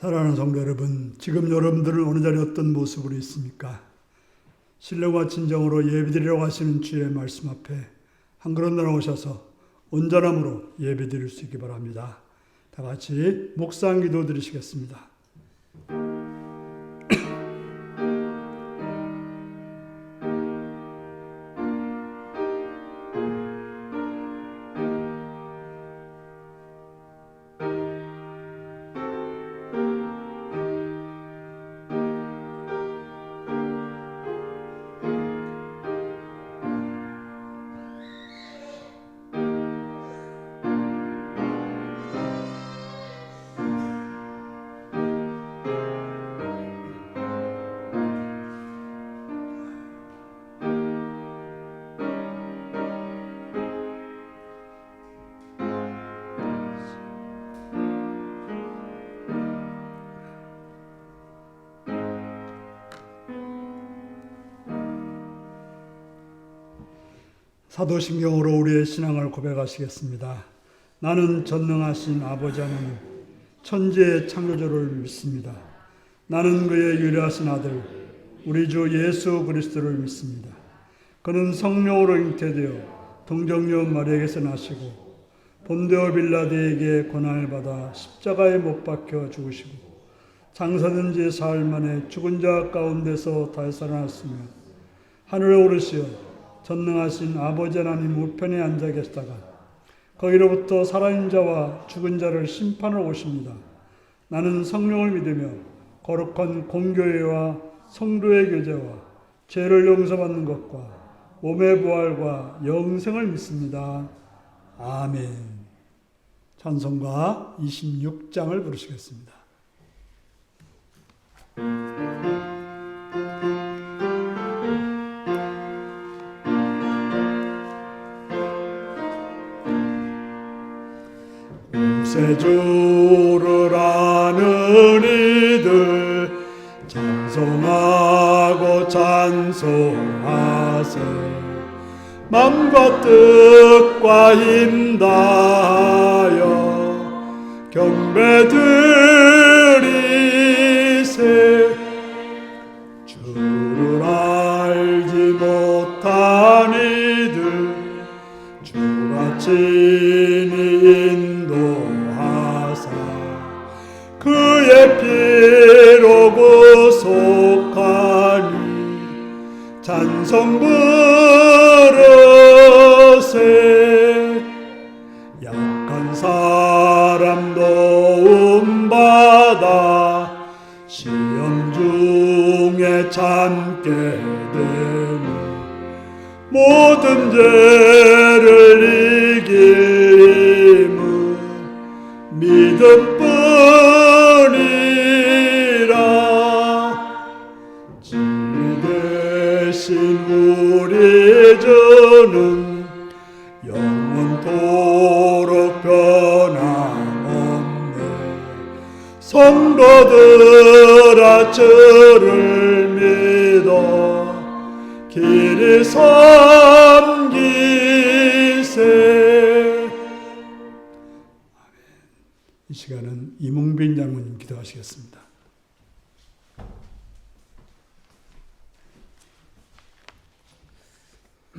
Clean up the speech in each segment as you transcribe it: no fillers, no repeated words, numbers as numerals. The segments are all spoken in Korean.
사랑하는 성도 여러분, 지금 여러분들은 어느 자리에 어떤 모습으로 있습니까? 신령과 진정으로 예배드리라고 하시는 주의 말씀 앞에 한 걸음 나오셔서 온전함으로 예배드릴 수 있기 바랍니다. 다 같이 묵상 기도 드리시겠습니다. 사도신경으로 우리의 신앙을 고백하시겠습니다. 나는 전능하신 아버지 하나님, 천지의 창조주를 믿습니다. 나는 그의 유일하신 아들, 우리 주 예수 그리스도를 믿습니다. 그는 성령으로 잉태되어 동정녀 마리아에게서 나시고 본디오 빌라도에게 고난을 받아 십자가에 못 박혀 죽으시고 장사된 지 사흘 만에 죽은 자 가운데서 다시 살아났으며 하늘에 오르시어 전능하신 아버지 하나님 우편에 앉아 계시다가 거기로부터 살아있는 자와 죽은 자를 심판하러 오십니다. 나는 성령을 믿으며 거룩한 공교회와 성도의 교제와 죄를 용서받는 것과 몸의 부활과 영생을 믿습니다. 아멘. 찬송가 26장을 부르시겠습니다. 구세주를 아는 이들 찬송하고 찬송하세. 맘과 뜻과 힘 다하여 경배드리세. 주를 알지 못한 이들 주가 친히 그의 피로 구속하니 찬송 부르세. 약한 사람 도움받아 시험 중에 참게 되니 모든 죄를 이기는 믿음뿐이라. 진리되신 우리 주는 영원토록 변함없네. 성도들아 주를 믿어 길이 섬기세. 이 시간은 이몽빈 장로님 기도하시겠습니다.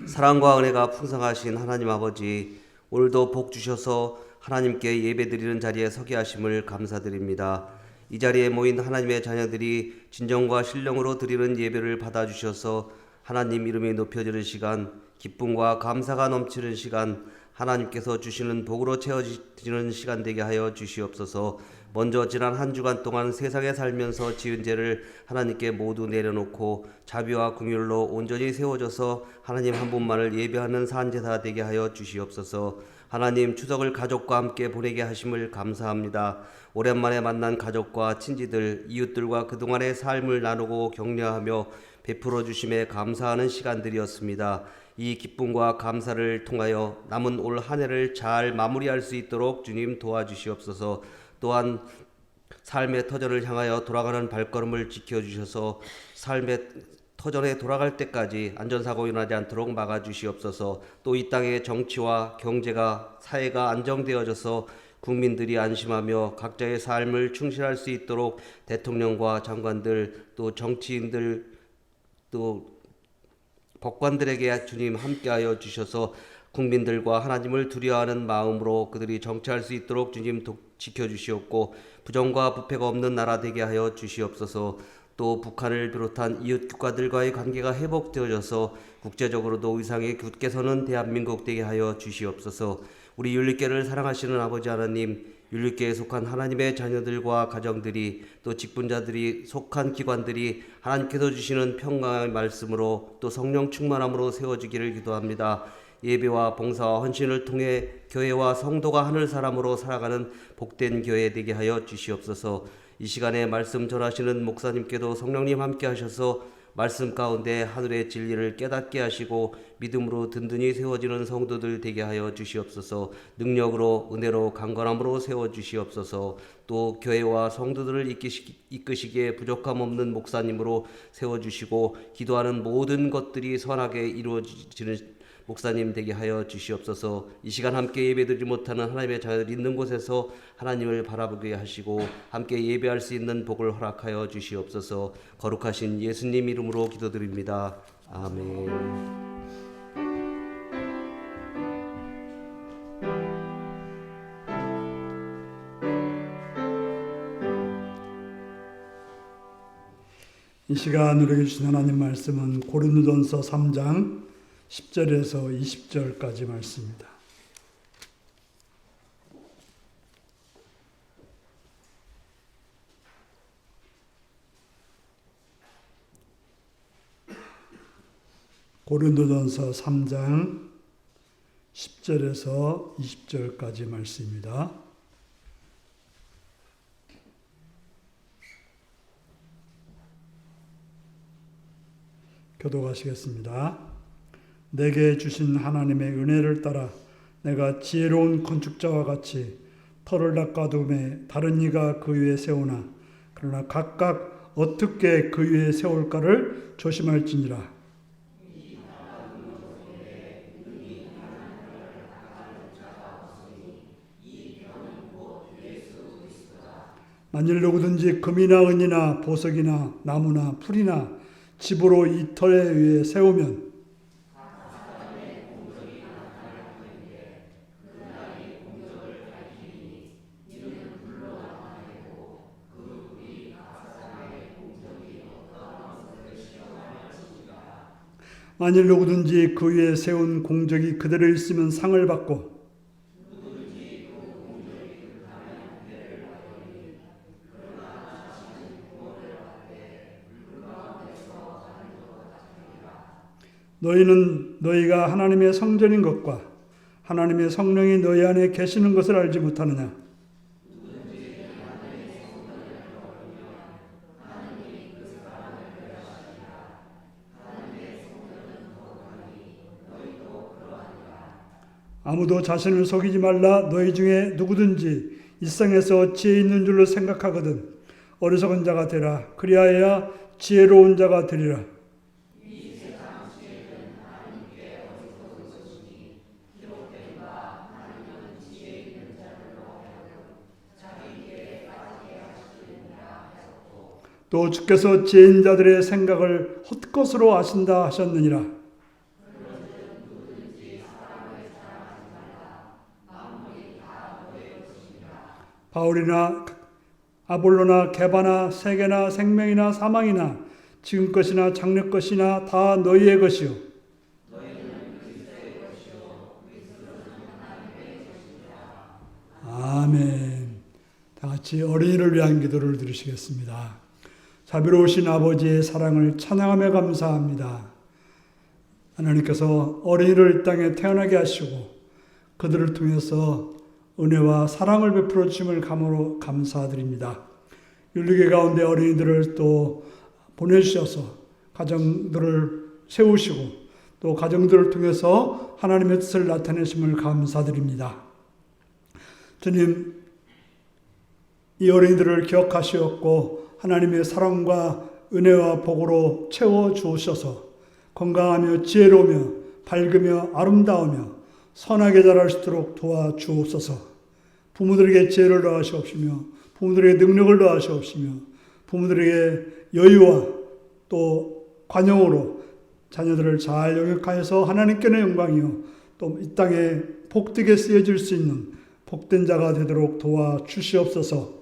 사랑과 은혜가 풍성하신 하나님 아버지, 오늘도 복 주셔서 하나님께 예배드리는 자리에 서게 하심을 감사드립니다. 이 자리에 모인 하나님의 자녀들이 진정과 신령으로 드리는 예배를 받아주셔서 하나님 이름이 높여지는 시간, 기쁨과 감사가 넘치는 시간, 하나님께서 주시는 복으로 채워지는 시간 되게 하여 주시옵소서. 먼저 지난 한 주간 동안 세상에 살면서 지은 죄를 하나님께 모두 내려놓고 자비와 긍휼로 온전히 세워져서 하나님 한 분만을 예배하는 산제사 되게 하여 주시옵소서. 하나님, 추석을 가족과 함께 보내게 하심을 감사합니다. 오랜만에 만난 가족과 친지들, 이웃들과 그동안의 삶을 나누고 격려하며 베풀어 주심에 감사하는 시간들이었습니다. 이 기쁨과 감사를 통하여 남은 올 한 해를 잘 마무리할 수 있도록 주님 도와주시옵소서. 또한 삶의 터전을 향하여 돌아가는 발걸음을 지켜주셔서 삶의 터전에 돌아갈 때까지 안전사고 일어나지 않도록 막아주시옵소서. 또 이 땅의 정치와 경제가 사회가 안정되어져서 국민들이 안심하며 각자의 삶을 충실할 수 있도록 대통령과 장관들 또 정치인들 또 법관들에게 주님 함께하여 주셔서 국민들과 하나님을 두려워하는 마음으로 그들이 정치할 수 있도록 주님 지켜주시옵고 부정과 부패가 없는 나라 되게 하여 주시옵소서. 또 북한을 비롯한 이웃 국가들과의 관계가 회복되어져서 국제적으로도 위상이 굳게 서는 대한민국 되게 하여 주시옵소서. 우리 율리교를 사랑하시는 아버지 하나님, 율리교에 속한 하나님의 자녀들과 가정들이 또 직분자들이 속한 기관들이 하나님께서 주시는 평강의 말씀으로 또 성령 충만함으로 세워지기를 기도합니다. 예배와 봉사와 헌신을 통해 교회와 성도가 하늘 사람으로 살아가는 복된 교회 되게 하여 주시옵소서. 이 시간에 말씀 전하시는 목사님께도 성령님 함께 하셔서 말씀 가운데 하늘의 진리를 깨닫게 하시고 믿음으로 든든히 세워지는 성도들 되게 하여 주시옵소서. 능력으로 은혜로 강건함으로 세워주시옵소서. 또 교회와 성도들을 이끄시기에 부족함 없는 목사님으로 세워주시고 기도하는 모든 것들이 선하게 이루어지는 목사님 되게 하여 주시옵소서. 이 시간 함께 예배드리지 못하는 하나님의 자녀들 있는 곳에서 하나님을 바라보게 하시고 함께 예배할 수 있는 복을 허락하여 주시옵소서. 거룩하신 예수님 이름으로 기도드립니다. 아멘. 이 시간 우리에게 주신 하나님 말씀은 고린도전서 3장 10절에서 20절까지 말씀입니다. 고린도전서 3장 10절에서 20절까지 말씀입니다. 교독하시겠습니다. 내게 주신 하나님의 은혜를 따라 내가 지혜로운 건축자와 같이 터를 닦아둠에 다른 이가 그 위에 세우나 그러나 각각 어떻게 그 위에 세울까를 조심할지니라. 만일 누구든지 금이나 은이나 보석이나 나무나 풀이나 집으로 이 터 위에 세우면 만일 누구든지 그 위에 세운 공적이 그대로 있으면 상을 받고 너희는 너희가 하나님의 성전인 것과 하나님의 성령이 너희 안에 계시는 것을 알지 못하느냐? 아무도 자신을 속이지 말라. 너희 중에 누구든지 이 세상에서 지혜 있는 줄로 생각하거든 어리석은 자가 되라. 그리하여야 지혜로운 자가 되리라. 또 주께서 지혜인 자들의 생각을 헛것으로 아신다 하셨느니라. 바울이나 아볼로나 게바나 세계나 생명이나 사망이나 지금 것이나 장래 것이나 다 너희의 것이요 아멘. 다 같이 어린이를 위한 기도를 드리시겠습니다. 자비로우신 아버지의 사랑을 찬양하며 감사합니다. 하나님께서 어린이를 이 땅에 태어나게 하시고 그들을 통해서 은혜와 사랑을 베풀어 주심을 감으로 감사드립니다. 율리교 가운데 어린이들을 또 보내주셔서 가정들을 세우시고 또 가정들을 통해서 하나님의 뜻을 나타내심을 감사드립니다. 주님, 이 어린이들을 기억하시었고 하나님의 사랑과 은혜와 복으로 채워주셔서 건강하며 지혜로우며 밝으며 아름다우며 선하게 자랄 수 있도록 도와주옵소서. 부모들에게 지혜를 더하시옵시며 부모들에게 능력을 더하시옵시며 부모들에게 여유와 또 관용으로 자녀들을 잘 영역하여서 하나님께는 영광이요 또 이 땅에 복되게 쓰여질 수 있는 복된 자가 되도록 도와주시옵소서.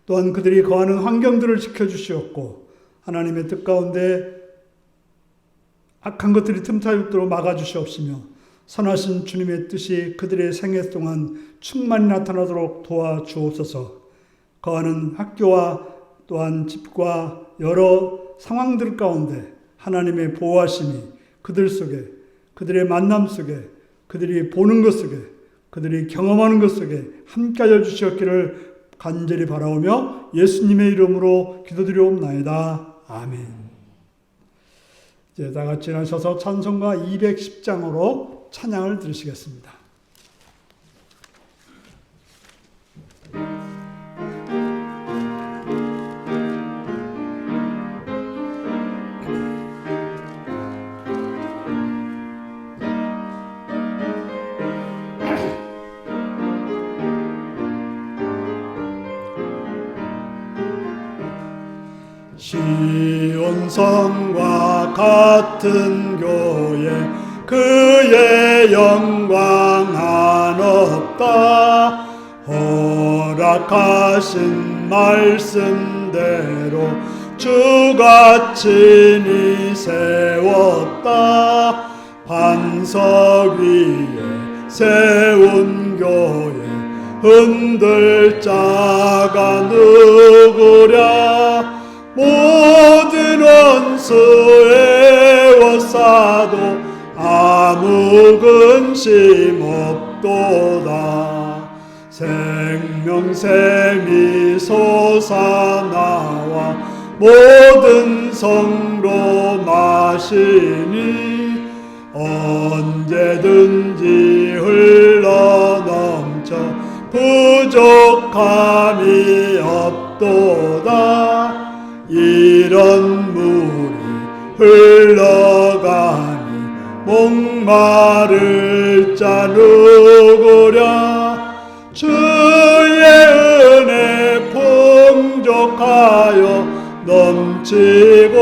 또한 그들이 거하는 환경들을 지켜주시옵고 하나님의 뜻 가운데 악한 것들이 틈타지 없도록 막아주시옵시며 선하신 주님의 뜻이 그들의 생애 동안 충만히 나타나도록 도와주옵소서. 거하는 학교와 또한 집과 여러 상황들 가운데 하나님의 보호하심이 그들 속에, 그들의 만남 속에, 그들이 보는 것 속에, 그들이 경험하는 것 속에 함께하여 주시옵기를 간절히 바라오며 예수님의 이름으로 기도드리옵나이다. 아멘. 이제 다 같이 일어나셔서 찬송가 210장으로 찬양을 들으시겠습니다. 시온성과 같은 교회 그의 영광 한없다. 허락하신 말씀대로 주가 친히 세웠다. 반석 위에 세운 교회 흔들 자가 누구랴. 모든 원수 애워싸도 아무 근심 없도다. 생명샘이 솟아나와 모든 성로 마시니 언제든지 흘러넘쳐 부족함이 없도다. 이런 물이 흘러가니 목마를 자 누구랴. 주의 은혜 풍족하여 넘치고도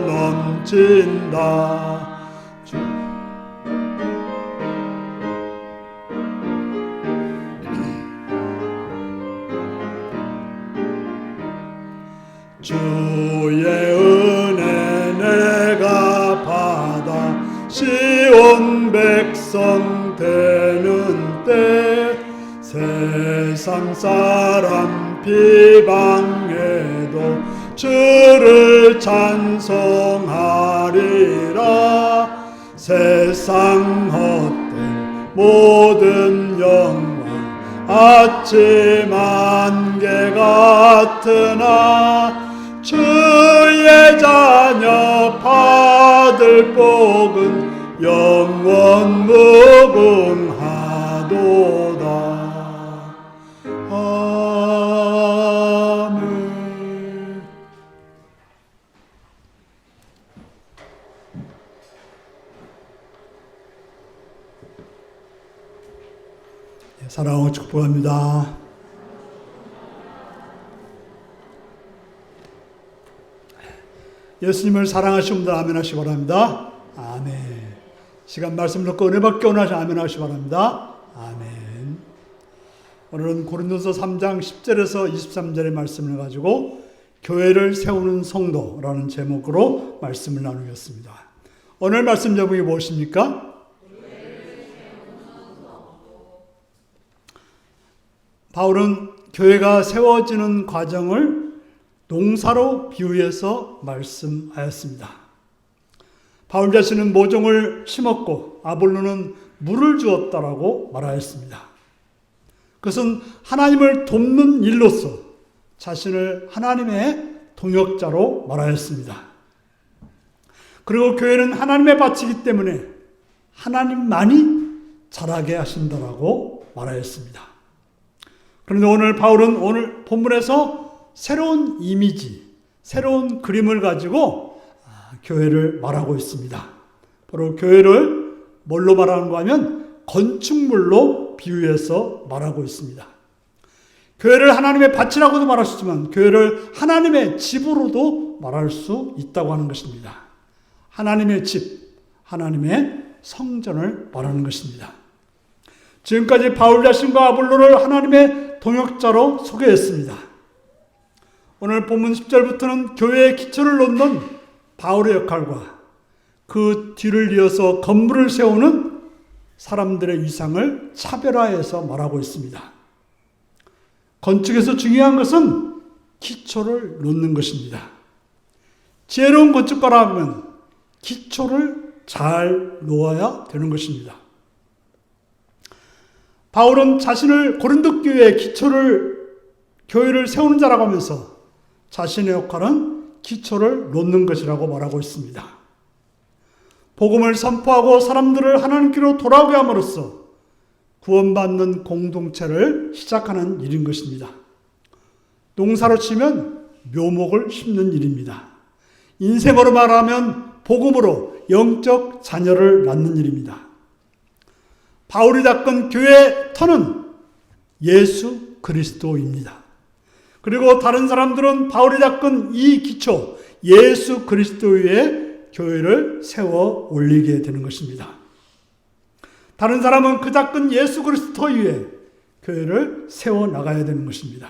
넘친다. 주의 은혜 내가 받아 시온 백성 되는 때 세상 사람 비방해도 주를 찬송하리라. 세상 헛된 모든 영광 아침 안개 같으나 주의 자녀 받을 복은 영원 무궁하도다. 아멘. 사랑하고 축복합니다. 예수님을 사랑하시는 분들 아멘 하시기 바랍니다. 아멘. 시간 말씀 듣고 은혜 받게 원하시 아멘 하시기 바랍니다. 아멘. 오늘은 고린도서 3장 10절에서 23절의 말씀을 가지고 교회를 세우는 성도라는 제목으로 말씀을 나누겠습니다. 오늘 말씀 제목이 무엇입니까? 바울은 교회가 세워지는 과정을 농사로 비유해서 말씀하였습니다. 바울 자신은 모종을 심었고 아볼로는 물을 주었다라고 말하였습니다. 그것은 하나님을 돕는 일로서 자신을 하나님의 동역자로 말하였습니다. 그리고 교회는 하나님의 밭이기 때문에 하나님만이 자라게 하신다라고 말하였습니다. 그런데 오늘 바울은 오늘 본문에서 새로운 이미지, 새로운 그림을 가지고 교회를 말하고 있습니다. 바로 교회를 뭘로 말하는 거 하면 건축물로 비유해서 말하고 있습니다. 교회를 하나님의 밭이라고도 말할 수 있지만 교회를 하나님의 집으로도 말할 수 있다고 하는 것입니다. 하나님의 집, 하나님의 성전을 말하는 것입니다. 지금까지 바울 자신과 아볼로를 하나님의 동역자로 소개했습니다. 오늘 본문 10절부터는 교회의 기초를 놓는 바울의 역할과 그 뒤를 이어서 건물을 세우는 사람들의 위상을 차별화해서 말하고 있습니다. 건축에서 중요한 것은 기초를 놓는 것입니다. 지혜로운 건축가라 하면 기초를 잘 놓아야 되는 것입니다. 바울은 자신을 고린도 교회의 교회를 세우는 자라고 하면서 자신의 역할은 기초를 놓는 것이라고 말하고 있습니다. 복음을 선포하고 사람들을 하나님께로 돌아오게 함으로써 구원받는 공동체를 시작하는 일인 것입니다. 농사로 치면 묘목을 심는 일입니다. 인생으로 말하면 복음으로 영적 자녀를 낳는 일입니다. 바울이 닦은 교회의 터는 예수 그리스도입니다. 그리고 다른 사람들은 바울이 닦은 이 기초, 예수 그리스도 위에 교회를 세워 올리게 되는 것입니다. 다른 사람은 그 닦은 예수 그리스도 위에 교회를 세워 나가야 되는 것입니다.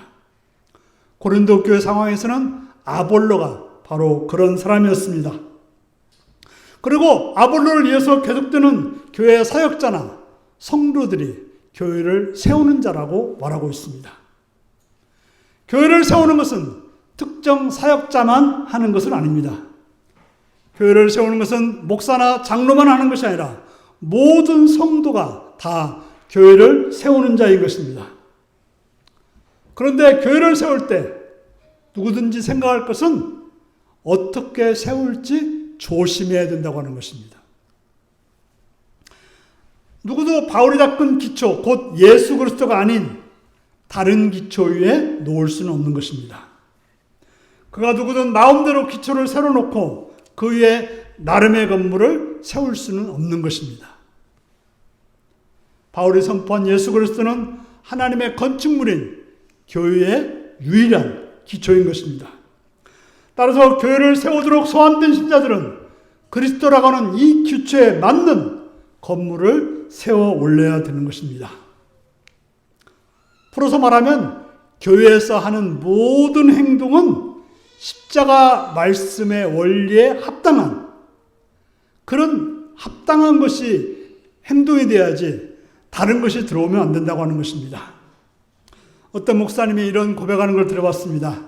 고린도 교회 상황에서는 아볼로가 바로 그런 사람이었습니다. 그리고 아볼로를 이어서 계속되는 교회의 사역자나 성도들이 교회를 세우는 자라고 말하고 있습니다. 교회를 세우는 것은 특정 사역자만 하는 것은 아닙니다. 교회를 세우는 것은 목사나 장로만 하는 것이 아니라 모든 성도가 다 교회를 세우는 자인 것입니다. 그런데 교회를 세울 때 누구든지 생각할 것은 어떻게 세울지 조심해야 된다고 하는 것입니다. 누구도 바울이 닦은 기초, 곧 예수 그리스도가 아닌 다른 기초 위에 놓을 수는 없는 것입니다. 그가 누구든 마음대로 기초를 새로 놓고 그 위에 나름의 건물을 세울 수는 없는 것입니다. 바울이 선포한 예수 그리스도는 하나님의 건축물인 교회의 유일한 기초인 것입니다. 따라서 교회를 세우도록 소환된 신자들은 그리스도라고 하는 이 기초에 맞는 건물을 세워 올려야 되는 것입니다. 풀어서 말하면 교회에서 하는 모든 행동은 십자가 말씀의 원리에 합당한 그런 합당한 것이 행동이 돼야지 다른 것이 들어오면 안 된다고 하는 것입니다. 어떤 목사님이 이런 고백하는 걸 들어봤습니다.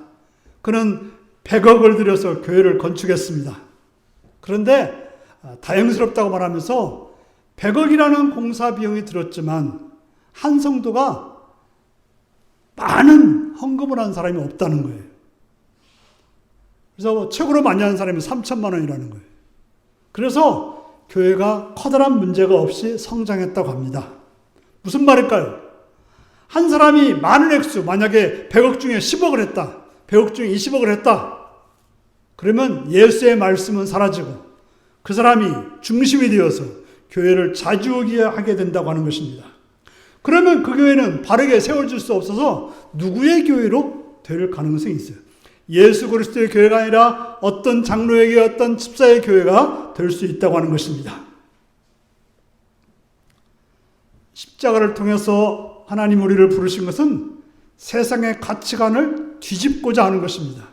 그는 100억을 들여서 교회를 건축했습니다. 그런데 다행스럽다고 말하면서 100억이라는 공사 비용이 들었지만 한 성도가 많은 헌금을 한 사람이 없다는 거예요. 그래서 최고로 많이 한 사람이 3천만 원이라는 거예요. 그래서 교회가 커다란 문제가 없이 성장했다고 합니다. 무슨 말일까요? 한 사람이 많은 액수, 만약에 100억 중에 10억을 했다. 100억 중에 20억을 했다. 그러면 예수의 말씀은 사라지고 그 사람이 중심이 되어서 교회를 자주하게 된다고 하는 것입니다. 그러면 그 교회는 바르게 세워질 수 없어서 누구의 교회로 될 가능성이 있어요. 예수 그리스도의 교회가 아니라 어떤 장로에게 어떤 집사의 교회가 될 수 있다고 하는 것입니다. 십자가를 통해서 하나님 우리를 부르신 것은 세상의 가치관을 뒤집고자 하는 것입니다.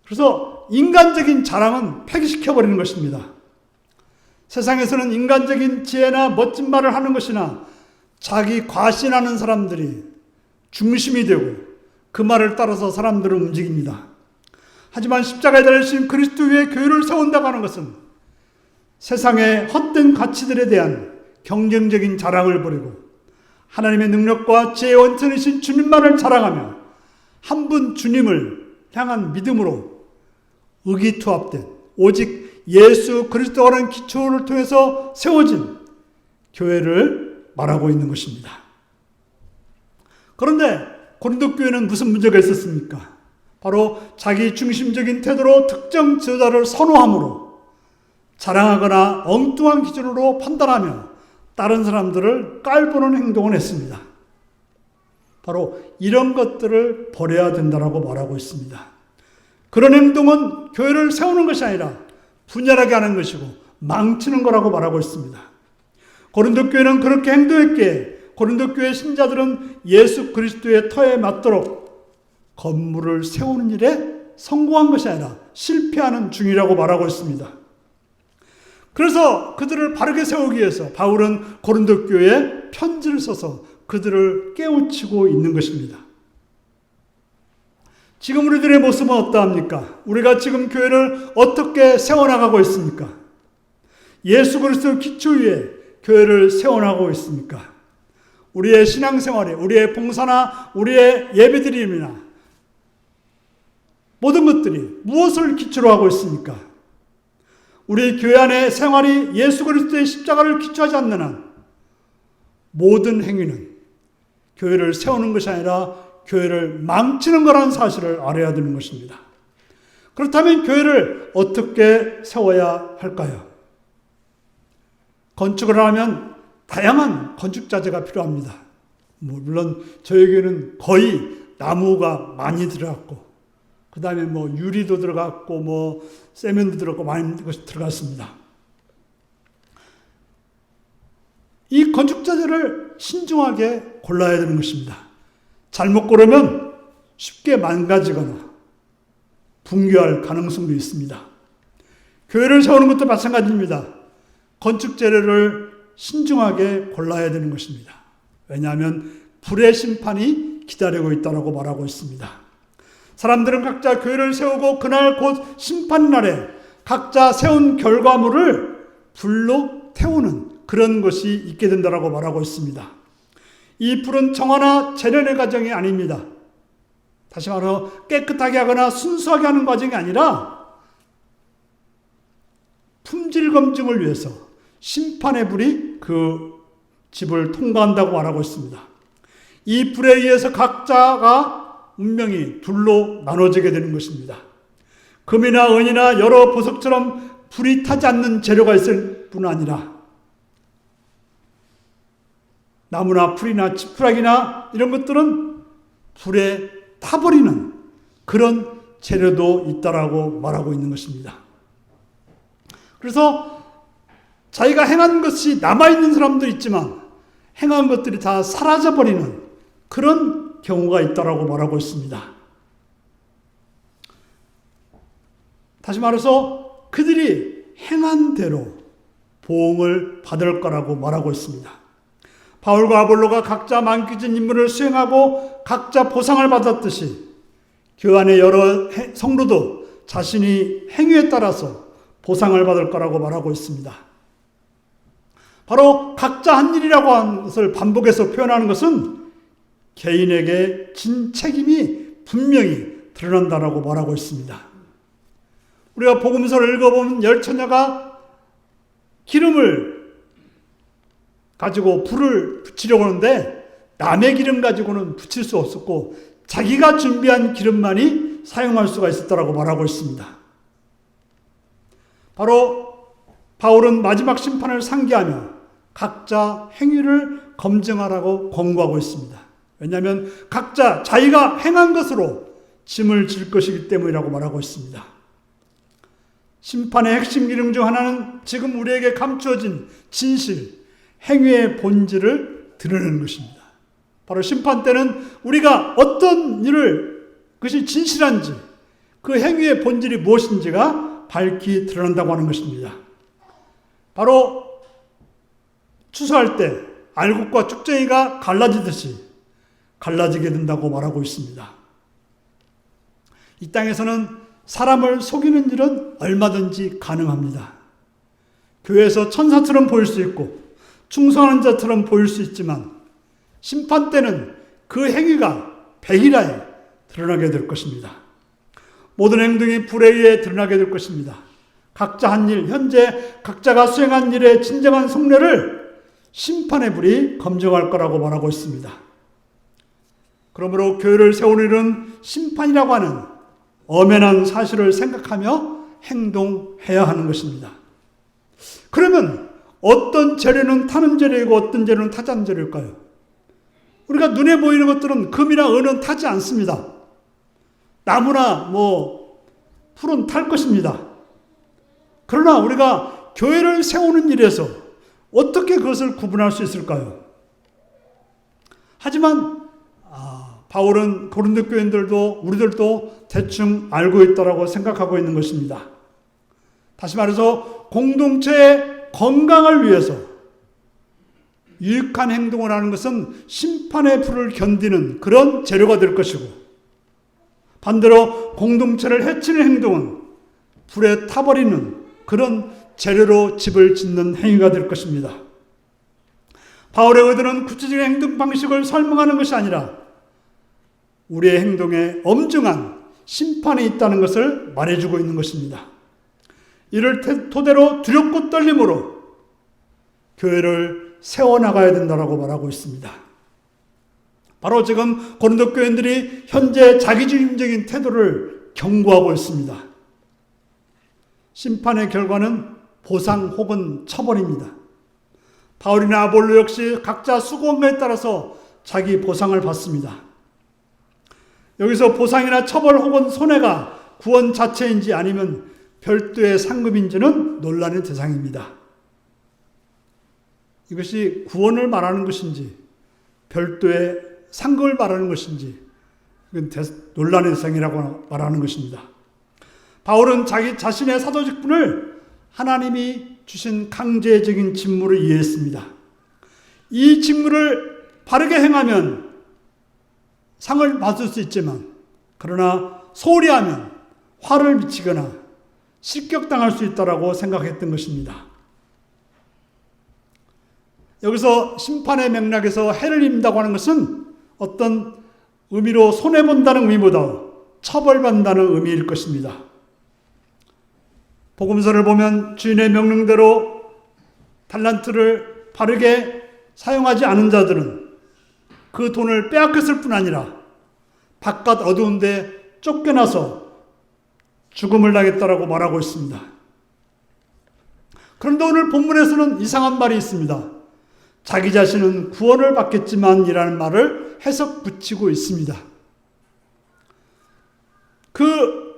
그래서 인간적인 자랑은 폐기시켜버리는 것입니다. 세상에서는 인간적인 지혜나 멋진 말을 하는 것이나 자기 과신하는 사람들이 중심이 되고 그 말을 따라서 사람들은 움직입니다. 하지만 십자가에 달리신 그리스도 위에 교회를 세운다고 하는 것은 세상의 헛된 가치들에 대한 경쟁적인 자랑을 버리고 하나님의 능력과 지혜의 원천이신 주님만을 자랑하며 한 분 주님을 향한 믿음으로 의기투합된 오직 예수 그리스도라는 기초를 통해서 세워진 교회를 말하고 있는 것입니다. 그런데 고린도 교회는 무슨 문제가 있었습니까? 바로 자기 중심적인 태도로 특정 지도자를 선호함으로 자랑하거나 엉뚱한 기준으로 판단하며 다른 사람들을 깔보는 행동을 했습니다. 바로 이런 것들을 버려야 된다고 말하고 있습니다. 그런 행동은 교회를 세우는 것이 아니라 분열하게 하는 것이고 망치는 거라고 말하고 있습니다. 고린도 교회는 그렇게 행동했기에 고린도 교회 신자들은 예수 그리스도의 터에 맞도록 건물을 세우는 일에 성공한 것이 아니라 실패하는 중이라고 말하고 있습니다. 그래서 그들을 바르게 세우기 위해서 바울은 고린도 교회에 편지를 써서 그들을 깨우치고 있는 것입니다. 지금 우리들의 모습은 어떠합니까? 우리가 지금 교회를 어떻게 세워나가고 있습니까? 예수 그리스도 기초 위에 교회를 세워나가고 있습니까? 우리의 신앙생활에, 우리의 봉사나 우리의 예배드림이나 모든 것들이 무엇을 기초로 하고 있습니까? 우리 교회 안의 생활이 예수 그리스도의 십자가를 기초하지 않는 한 모든 행위는 교회를 세우는 것이 아니라 교회를 망치는 거라는 사실을 알아야 되는 것입니다. 그렇다면 교회를 어떻게 세워야 할까요? 건축을 하면 다양한 건축 자재가 필요합니다. 물론 저에게는 거의 나무가 많이 들어갔고, 그 다음에 유리도 들어갔고, 세면도 들어갔고, 많은 것이 들어갔습니다. 이 건축 자재를 신중하게 골라야 되는 것입니다. 잘못 고르면 쉽게 망가지거나 붕괴할 가능성도 있습니다. 교회를 세우는 것도 마찬가지입니다. 건축 재료를 신중하게 골라야 되는 것입니다. 왜냐하면 불의 심판이 기다리고 있다고 말하고 있습니다. 사람들은 각자 교회를 세우고 그날 곧 심판날에 각자 세운 결과물을 불로 태우는 그런 것이 있게 된다고 말하고 있습니다. 이 불은 정화나 재련의 과정이 아닙니다. 다시 말해 깨끗하게 하거나 순수하게 하는 과정이 아니라 품질 검증을 위해서 심판의 불이 그 집을 통과한다고 말하고 있습니다. 이 불에 의해서 각자가 운명이 둘로 나눠지게 되는 것입니다. 금이나 은이나 여러 보석처럼 불이 타지 않는 재료가 있을 뿐 아니라 나무나 풀이나 지푸라기나 이런 것들은 불에 타버리는 그런 재료도 있다라고 말하고 있는 것입니다. 그래서 자기가 행한 것이 남아있는 사람도 있지만 행한 것들이 다 사라져버리는 그런 경우가 있다라고 말하고 있습니다. 다시 말해서 그들이 행한 대로 보응을 받을 거라고 말하고 있습니다. 바울과 아볼로가 각자 맡겨진 임무를 수행하고 각자 보상을 받았듯이 교회 안의 여러 성도도 자신이 행위에 따라서 보상을 받을 거라고 말하고 있습니다. 바로 각자 한 일이라고 하는 것을 반복해서 표현하는 것은 개인에게 진 책임이 분명히 드러난다라고 말하고 있습니다. 우리가 복음서를 읽어보면 열 처녀가 기름을 가지고 불을 붙이려고 하는데 남의 기름 가지고는 붙일 수 없었고 자기가 준비한 기름만이 사용할 수가 있었다라고 말하고 있습니다. 바로 바울은 마지막 심판을 상기하며 각자 행위를 검증하라고 권고하고 있습니다. 왜냐하면 각자 자기가 행한 것으로 짐을 질 것이기 때문이라고 말하고 있습니다. 심판의 핵심 기능 중 하나는 지금 우리에게 감추어진 진실, 행위의 본질을 드러내는 것입니다. 바로 심판 때는 우리가 어떤 일을 그것이 진실한지 그 행위의 본질이 무엇인지가 밝히 드러난다고 하는 것입니다. 바로 추수할 때 알곡과 쭉정이가 갈라지듯이 갈라지게 된다고 말하고 있습니다. 이 땅에서는 사람을 속이는 일은 얼마든지 가능합니다. 교회에서 천사처럼 보일 수 있고 충성하는 자처럼 보일 수 있지만 심판 때는 그 행위가 백일하에 드러나게 될 것입니다. 모든 행동이 불에 의해 드러나게 될 것입니다. 각자 한 일, 현재 각자가 수행한 일의 진정한 속내를 심판의 불이 검증할 거라고 말하고 있습니다. 그러므로 교회를 세우는 일은 심판이라고 하는 엄연한 사실을 생각하며 행동해야 하는 것입니다. 그러면 어떤 재료는 타는 재료이고 어떤 재료는 타지 않는 재료일까요? 우리가 눈에 보이는 것들은 금이나 은은 타지 않습니다. 나무나 풀은 탈 것입니다. 그러나 우리가 교회를 세우는 일에서 어떻게 그것을 구분할 수 있을까요? 하지만 바울은 고린도 교인들도 우리들도 대충 알고 있다라고 생각하고 있는 것입니다. 다시 말해서 공동체의 건강을 위해서 유익한 행동을 하는 것은 심판의 불을 견디는 그런 재료가 될 것이고, 반대로 공동체를 해치는 행동은 불에 타버리는 그런 재료로 집을 짓는 행위가 될 것입니다. 바울의 의도는 구체적인 행동 방식을 설명하는 것이 아니라 우리의 행동에 엄중한 심판이 있다는 것을 말해주고 있는 것입니다. 이를 토대로 두렵고 떨림으로 교회를 세워나가야 된다고 말하고 있습니다. 바로 지금 고린도 교인들이 현재 자기중심적인 태도를 경고하고 있습니다. 심판의 결과는 보상 혹은 처벌입니다. 바울이나 아볼로 역시 각자 수고한 것에 따라서 자기 보상을 받습니다. 여기서 보상이나 처벌 혹은 손해가 구원 자체인지 아니면 별도의 상급인지는 논란의 대상입니다. 이것이 구원을 말하는 것인지 별도의 상급을 말하는 것인지 이건 논란의 대상이라고 말하는 것입니다. 바울은 자기 자신의 사도직 분을 하나님이 주신 강제적인 직무를 이해했습니다. 이 직무를 바르게 행하면 상을 받을 수 있지만, 그러나 소홀히 하면 화를 미치거나 실격당할 수 있다고 생각했던 것입니다. 여기서 심판의 맥락에서 해를 입는다고 하는 것은 어떤 의미로 손해본다는 의미보다 처벌받는다는 의미일 것입니다. 복음서를 보면 주인의 명령대로 달란트를 바르게 사용하지 않은 자들은 그 돈을 빼앗겼을 뿐 아니라 바깥 어두운 데 쫓겨나서 죽음을 당했다라고 말하고 있습니다. 그런데 오늘 본문에서는 이상한 말이 있습니다. 자기 자신은 구원을 받겠지만 이라는 말을 해석 붙이고 있습니다. 그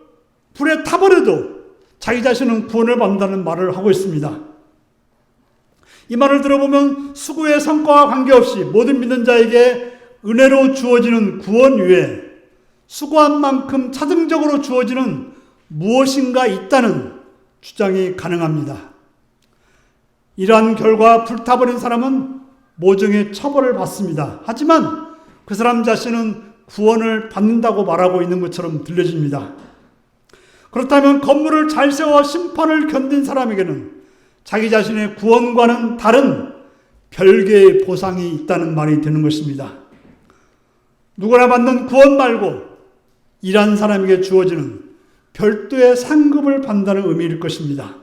불에 타버려도 자기 자신은 구원을 받는다는 말을 하고 있습니다. 이 말을 들어보면 수고의 성과와 관계없이 모든 믿는 자에게 은혜로 주어지는 구원 외에 수고한 만큼 차등적으로 주어지는 무엇인가 있다는 주장이 가능합니다. 이러한 결과 불타버린 사람은 모종의 처벌을 받습니다. 하지만 그 사람 자신은 구원을 받는다고 말하고 있는 것처럼 들려집니다. 그렇다면 건물을 잘 세워 심판을 견딘 사람에게는 자기 자신의 구원과는 다른 별개의 보상이 있다는 말이 되는 것입니다. 누구나 받는 구원 말고 일한 사람에게 주어지는 별도의 상급을 받는다는 의미일 것입니다.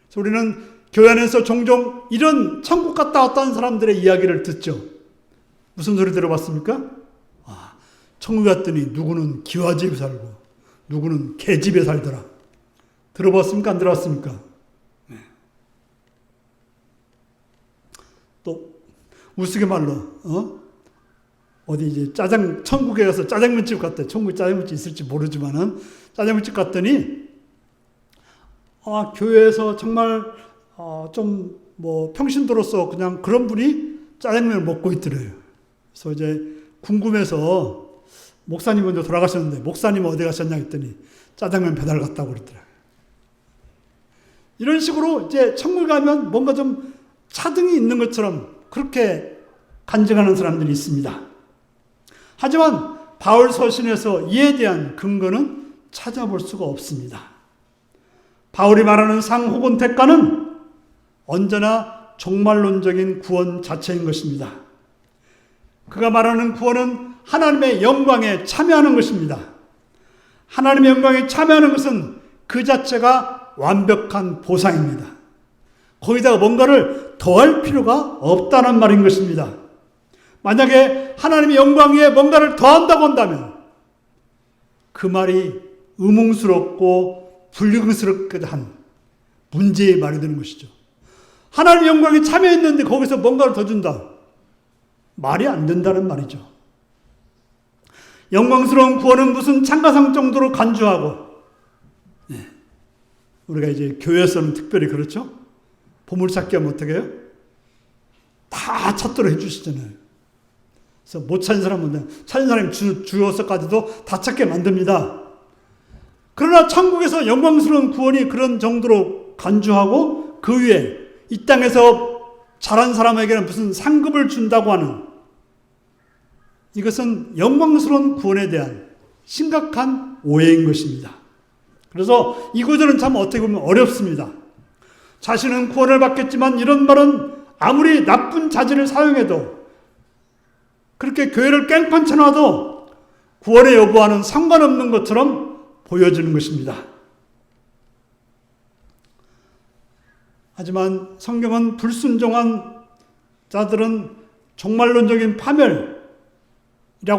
그래서 우리는 교회 안에서 종종 이런 천국 갔다 왔다는 사람들의 이야기를 듣죠. 무슨 소리 들어봤습니까? 천국 갔더니 누구는 기와집에 살고 누구는 개집에 살더라. 들어봤습니까? 안 들어봤습니까? 네. 또 우스갯말로 어디 이제 천국에 가서 짜장면집 갔대. 천국에 짜장면집 있을지 모르지만은 짜장면집 갔더니 교회에서 정말 좀 평신도로서 그냥 그런 분이 짜장면을 먹고 있더래요. 그래서 이제 궁금해서 목사님 먼저 돌아가셨는데 목사님 어디 가셨냐 했더니 짜장면 배달 갔다고 그러더라고요. 이런 식으로 이제 천국 가면 뭔가 좀 차등이 있는 것처럼 그렇게 간증하는 사람들이 있습니다. 하지만 바울 서신에서 이에 대한 근거는 찾아볼 수가 없습니다. 바울이 말하는 상 혹은 대가는 언제나 종말론적인 구원 자체인 것입니다. 그가 말하는 구원은 하나님의 영광에 참여하는 것입니다. 하나님의 영광에 참여하는 것은 그 자체가 완벽한 보상입니다. 거기다가 뭔가를 더할 필요가 없다는 말인 것입니다. 만약에 하나님의 영광 위에 뭔가를 더한다고 한다면 그 말이 의문스럽고 불경스럽게 한 문제의 말이 되는 것이죠. 하나님 영광에 참여했는데 거기서 뭔가를 더 준다. 말이 안 된다는 말이죠. 영광스러운 구원은 무슨 창가상 정도로 간주하고, 우리가 이제 교회에서는 특별히 그렇죠. 보물찾기 하면 어떻게 해요? 다 찾도록 해주시잖아요. 그래서 못 찾은 사람은 찾은 사람이 주어서까지도 다 찾게 만듭니다. 그러나 천국에서 영광스러운 구원이 그런 정도로 간주하고 그 위에 이 땅에서 잘한 사람에게는 무슨 상급을 준다고 하는, 이것은 영광스러운 구원에 대한 심각한 오해인 것입니다. 그래서 이 구절은 참 어떻게 보면 어렵습니다. 자신은 구원을 받겠지만 이런 말은 아무리 나쁜 자질을 사용해도, 그렇게 교회를 깽판 쳐놔도 구원의 여부와는 상관없는 것처럼 보여지는 것입니다. 하지만 성경은 불순종한 자들은 종말론적인 파멸이라고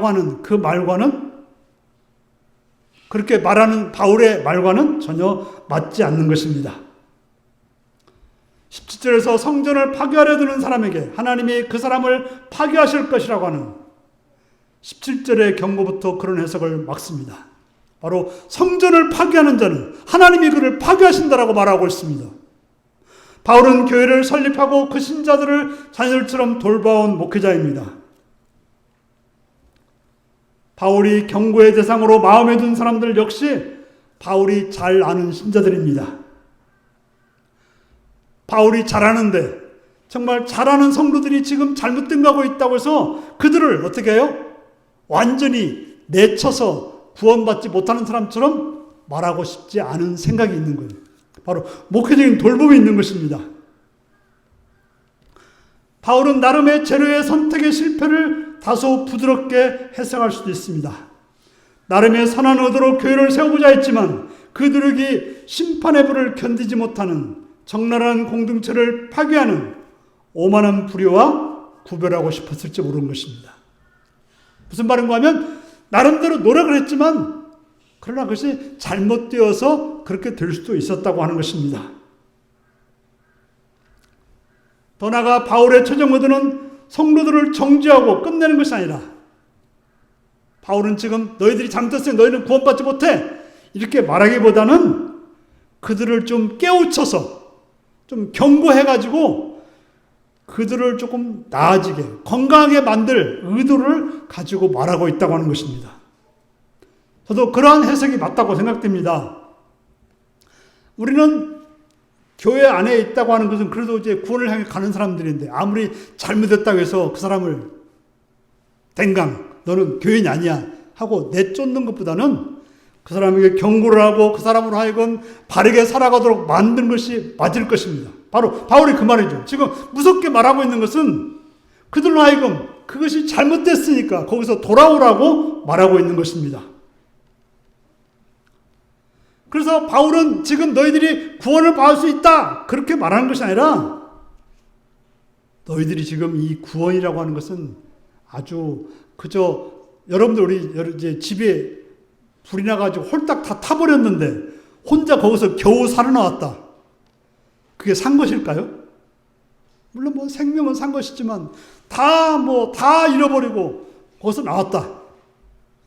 하는 그 말과는, 그렇게 말하는 바울의 말과는 전혀 맞지 않는 것입니다. 17절에서 성전을 파괴하려 드는 사람에게 하나님이 그 사람을 파괴하실 것이라고 하는 17절의 경고부터 그런 해석을 막습니다. 바로 성전을 파괴하는 자는 하나님이 그를 파괴하신다라고 말하고 있습니다. 바울은 교회를 설립하고 그 신자들을 자녀들처럼 돌봐온 목회자입니다. 바울이 경고의 대상으로 마음에 든 사람들 역시 바울이 잘 아는 신자들입니다. 바울이 잘하는데, 정말 잘하는 성도들이 지금 잘못된 가고 있다고 해서 그들을 어떻게 해요? 완전히 내쳐서 구원받지 못하는 사람처럼 말하고 싶지 않은 생각이 있는 거예요. 바로 목회적인 돌봄이 있는 것입니다. 바울은 나름의 재료의 선택의 실패를 다소 부드럽게 해석할 수도 있습니다. 나름의 선한 의도로 교회를 세우고자 했지만 그 노력이 심판의 불을 견디지 못하는 적나라한 공동체를 파괴하는 오만한 불효와 구별하고 싶었을지 모르는 것입니다. 무슨 말인가 하면 나름대로 노력을 했지만 그러나 그것이 잘못되어서 그렇게 될 수도 있었다고 하는 것입니다. 더 나아가 바울의 최종 의도는 성도들을 정죄하고 끝내는 것이 아니라, 바울은 지금 너희들이 잘못했으니 너희는 구원받지 못해 이렇게 말하기보다는 그들을 좀 깨우쳐서 좀 경고해가지고 그들을 조금 나아지게 건강하게 만들 의도를 가지고 말하고 있다고 하는 것입니다. 저도 그러한 해석이 맞다고 생각됩니다. 우리는 교회 안에 있다고 하는 것은 그래도 이제 구원을 향해 가는 사람들인데, 아무리 잘못했다고 해서 그 사람을 댕강 너는 교인이 아니야 하고 내쫓는 것보다는 그 사람에게 경고를 하고 그 사람으로 하여금 바르게 살아가도록 만든 것이 맞을 것입니다. 바로 바울이 그 말이죠. 지금 무섭게 말하고 있는 것은 그들로 하여금 그것이 잘못됐으니까 거기서 돌아오라고 말하고 있는 것입니다. 그래서 바울은 지금 너희들이 구원을 받을 수 있다 그렇게 말하는 것이 아니라, 너희들이 지금 이 구원이라고 하는 것은 아주 그저 여러분들 우리 이제 집에 불이 나가지고 홀딱 다 타버렸는데 혼자 거기서 겨우 살아나왔다. 그게 산 것일까요? 물론 뭐 생명은 산 것이지만 다 잃어버리고 거기서 나왔다.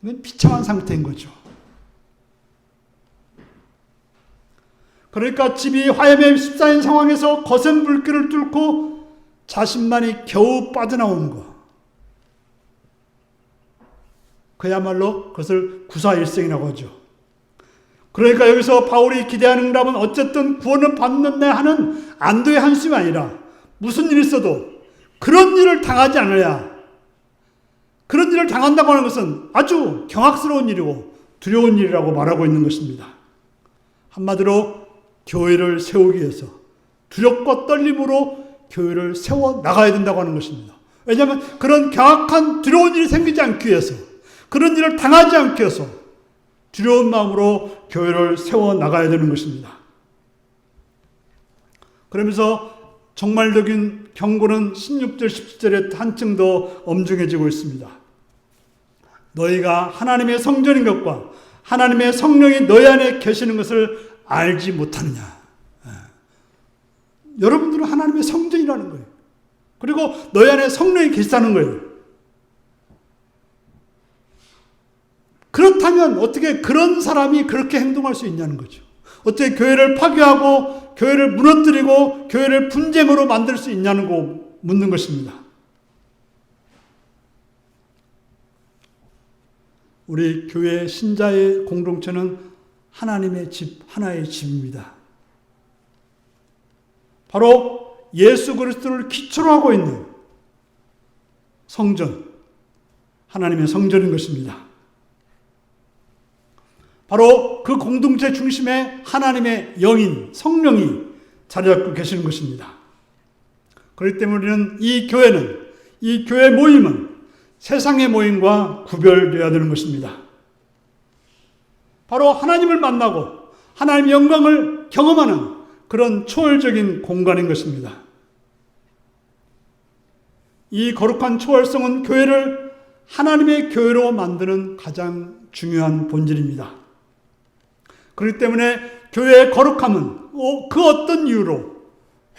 이건 비참한 상태인 거죠. 그러니까 집이 화염에 휩싸인 상황에서 거센 불길을 뚫고 자신만이 겨우 빠져나오는 것. 그야말로 그것을 구사일생이라고 하죠. 그러니까 여기서 바울이 기대하는 응답은 어쨌든 구원을 받는데 하는 안도의 한숨이 아니라, 무슨 일이 있어도 그런 일을 당하지 않아야, 그런 일을 당한다고 하는 것은 아주 경악스러운 일이고 두려운 일이라고 말하고 있는 것입니다. 한마디로 교회를 세우기 위해서 두렵고 떨림으로 교회를 세워 나가야 된다고 하는 것입니다. 왜냐하면 그런 경악한 두려운 일이 생기지 않기 위해서, 그런 일을 당하지 않기 위해서 두려운 마음으로 교회를 세워 나가야 되는 것입니다. 그러면서 정말적인 경고는 16절, 17절에 한층 더 엄중해지고 있습니다. 너희가 하나님의 성전인 것과 하나님의 성령이 너희 안에 계시는 것을 알지 못하느냐. 여러분들은 하나님의 성전이라는 거예요. 그리고 너희 안에 성령이 계시다는 거예요. 그렇다면 어떻게 그런 사람이 그렇게 행동할 수 있냐는 거죠. 어떻게 교회를 파괴하고 교회를 무너뜨리고 교회를 분쟁으로 만들 수 있냐는 거 묻는 것입니다. 우리 교회 신자의 공동체는 하나님의 집, 하나의 집입니다. 바로 예수 그리스도를 기초로 하고 있는 성전, 하나님의 성전인 것입니다. 바로 그 공동체 중심에 하나님의 영인, 성령이 자리 잡고 계시는 것입니다. 그렇기 때문에 우리는 이 교회는, 이 교회 모임은 세상의 모임과 구별되어야 되는 것입니다. 바로 하나님을 만나고 하나님의 영광을 경험하는 그런 초월적인 공간인 것입니다. 이 거룩한 초월성은 교회를 하나님의 교회로 만드는 가장 중요한 본질입니다. 그렇기 때문에 교회의 거룩함은 그 어떤 이유로